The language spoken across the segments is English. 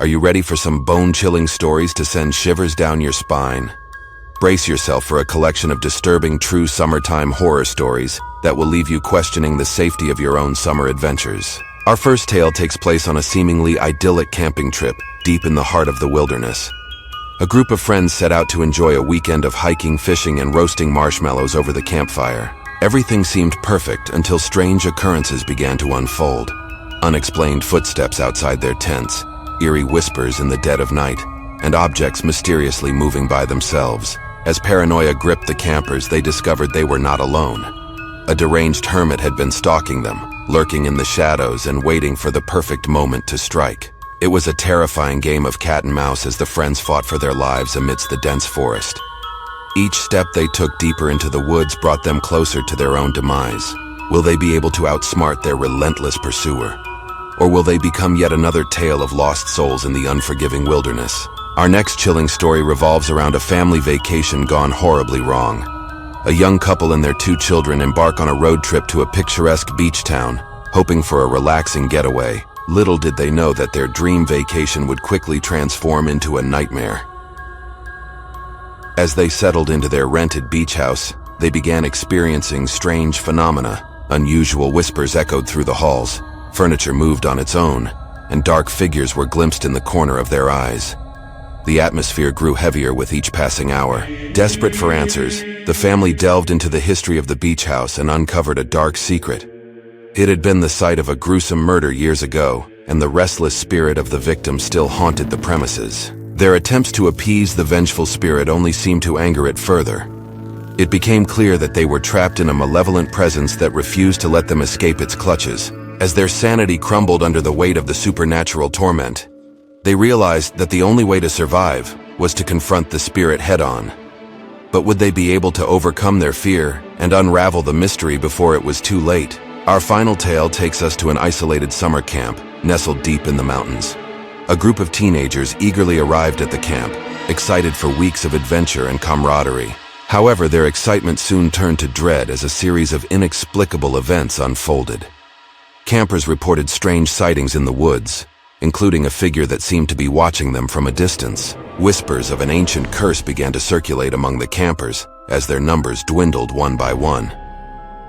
Are you ready for some bone-chilling stories to send shivers down your spine? Brace yourself for a collection of disturbing true summertime horror stories that will leave you questioning the safety of your own summer adventures. Our first tale takes place on a seemingly idyllic camping trip deep in the heart of the wilderness. A group of friends set out to enjoy a weekend of hiking, fishing, and roasting marshmallows over the campfire. Everything seemed perfect until strange occurrences began to unfold. Unexplained footsteps outside their tents, eerie whispers in the dead of night, and objects mysteriously moving by themselves. As paranoia gripped the campers, they discovered they were not alone. A deranged hermit had been stalking them, lurking in the shadows and waiting for the perfect moment to strike. It was a terrifying game of cat and mouse as the friends fought for their lives amidst the dense forest. Each step they took deeper into the woods brought them closer to their own demise. Will they be able to outsmart their relentless pursuer? Or will they become yet another tale of lost souls in the unforgiving wilderness? Our next chilling story revolves around a family vacation gone horribly wrong. A young couple and their 2 children embark on a road trip to a picturesque beach town, hoping for a relaxing getaway. Little did they know that their dream vacation would quickly transform into a nightmare. As they settled into their rented beach house, they began experiencing strange phenomena. Unusual whispers echoed through the halls, furniture moved on its own, and dark figures were glimpsed in the corner of their eyes. The atmosphere grew heavier with each passing hour. Desperate for answers, the family delved into the history of the beach house and uncovered a dark secret. It had been the site of a gruesome murder years ago, and the restless spirit of the victim still haunted the premises. Their attempts to appease the vengeful spirit only seemed to anger it further. It became clear that they were trapped in a malevolent presence that refused to let them escape its clutches. As their sanity crumbled under the weight of the supernatural torment, they realized that the only way to survive was to confront the spirit head-on. But would they be able to overcome their fear and unravel the mystery before it was too late? Our final tale takes us to an isolated summer camp, nestled deep in the mountains. A group of teenagers eagerly arrived at the camp, excited for weeks of adventure and camaraderie. However, their excitement soon turned to dread as a series of inexplicable events unfolded. Campers reported strange sightings in the woods, including a figure that seemed to be watching them from a distance. Whispers of an ancient curse began to circulate among the campers as their numbers dwindled one by one.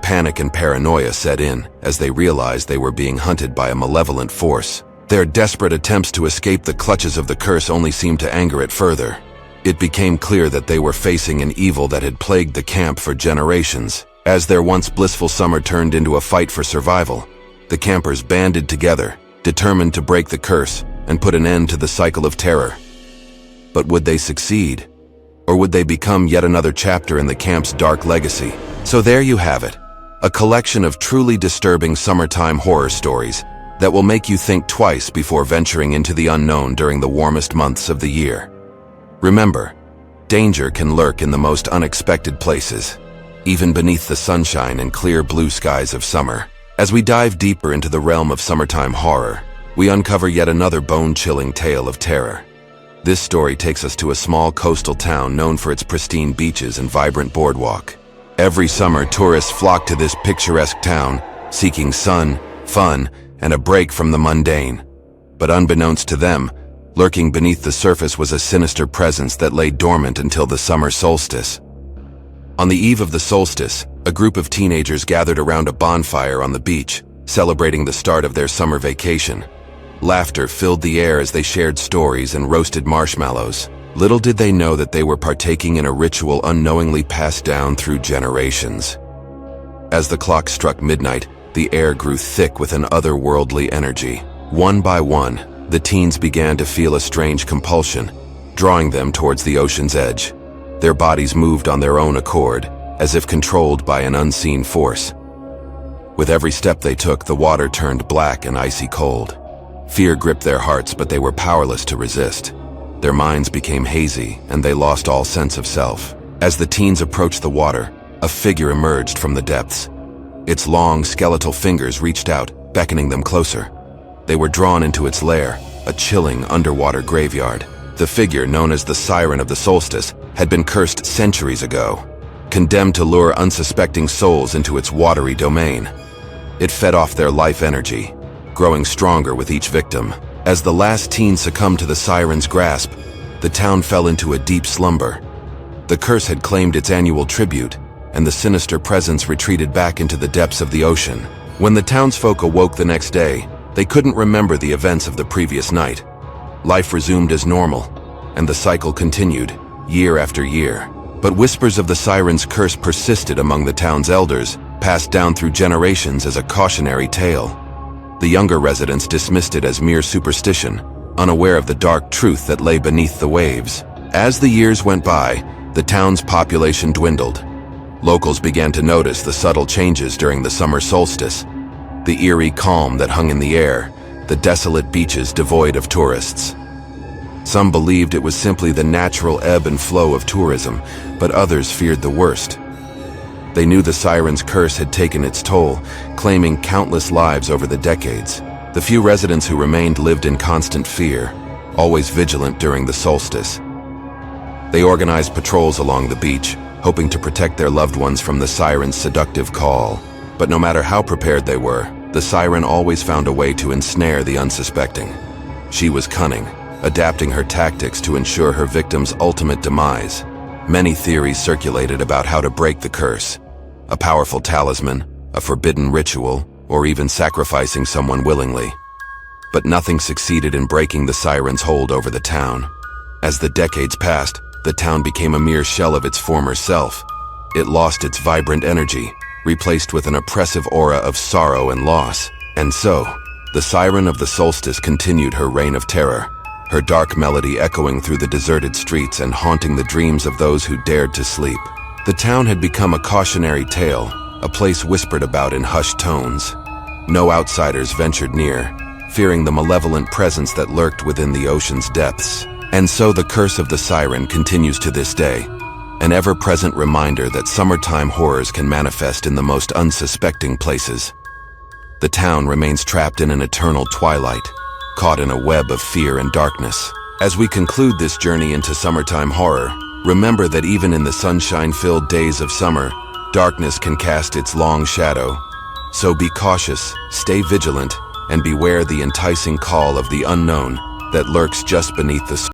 Panic and paranoia set in as they realized they were being hunted by a malevolent force. Their desperate attempts to escape the clutches of the curse only seemed to anger it further. It became clear that they were facing an evil that had plagued the camp for generations. As their once blissful summer turned into a fight for survival, the campers banded together, determined to break the curse and put an end to the cycle of terror. But would they succeed? Or would they become yet another chapter in the camp's dark legacy? So there you have it, a collection of truly disturbing summertime horror stories that will make you think twice before venturing into the unknown during the warmest months of the year. Remember, danger can lurk in the most unexpected places, even beneath the sunshine and clear blue skies of summer. As we dive deeper into the realm of summertime horror, we uncover yet another bone-chilling tale of terror. This story takes us to a small coastal town known for its pristine beaches and vibrant boardwalk. Every summer, tourists flock to this picturesque town, seeking sun, fun, and a break from the mundane. But unbeknownst to them, lurking beneath the surface was a sinister presence that lay dormant until the summer solstice. On the eve of the solstice, a group of teenagers gathered around a bonfire on the beach, celebrating the start of their summer vacation. Laughter filled the air as they shared stories and roasted marshmallows. Little did they know that they were partaking in a ritual unknowingly passed down through generations. As the clock struck midnight, the air grew thick with an otherworldly energy. One by one, the teens began to feel a strange compulsion, drawing them towards the ocean's edge. Their bodies moved on their own accord, as if controlled by an unseen force. With every step they took, the water turned black and icy cold. Fear gripped their hearts, but they were powerless to resist. Their minds became hazy, and they lost all sense of self. As the teens approached the water, a figure emerged from the depths. Its long, skeletal fingers reached out, beckoning them closer. They were drawn into its lair, a chilling underwater graveyard. The figure, known as the Siren of the Solstice, had been cursed centuries ago, condemned to lure unsuspecting souls into its watery domain. It fed off their life energy, growing stronger with each victim. As the last teen succumbed to the siren's grasp, the town fell into a deep slumber. The curse had claimed its annual tribute, and the sinister presence retreated back into the depths of the ocean. When the townsfolk awoke the next day, they couldn't remember the events of the previous night. Life resumed as normal, and the cycle continued, year after year. But whispers of the siren's curse persisted among the town's elders, passed down through generations as a cautionary tale. The younger residents dismissed it as mere superstition, unaware of the dark truth that lay beneath the waves. As the years went by, the town's population dwindled. Locals began to notice the subtle changes during the summer solstice, the eerie calm that hung in the air, the desolate beaches devoid of tourists. Some believed it was simply the natural ebb and flow of tourism, but others feared the worst. They knew the siren's curse had taken its toll, claiming countless lives over the decades. The few residents who remained lived in constant fear, always vigilant during the solstice. They organized patrols along the beach, hoping to protect their loved ones from the siren's seductive call. But no matter how prepared they were, the siren always found a way to ensnare the unsuspecting. She was cunning, adapting her tactics to ensure her victim's ultimate demise. Many theories circulated about how to break the curse: a powerful talisman, a forbidden ritual, or even sacrificing someone willingly. But nothing succeeded in breaking the siren's hold over the town. As the decades passed, the town became a mere shell of its former self. It lost its vibrant energy, replaced with an oppressive aura of sorrow and loss. And so, the siren of the solstice continued her reign of terror, her dark melody echoing through the deserted streets and haunting the dreams of those who dared to sleep. The town had become a cautionary tale, a place whispered about in hushed tones. No outsiders ventured near, fearing the malevolent presence that lurked within the ocean's depths. And so the curse of the siren continues to this day, an ever-present reminder that summertime horrors can manifest in the most unsuspecting places. The town remains trapped in an eternal twilight, caught in a web of fear and darkness. As we conclude this journey into summertime horror, remember that even in the sunshine-filled days of summer, darkness can cast its long shadow. So be cautious, stay vigilant, and beware the enticing call of the unknown that lurks just beneath the surface.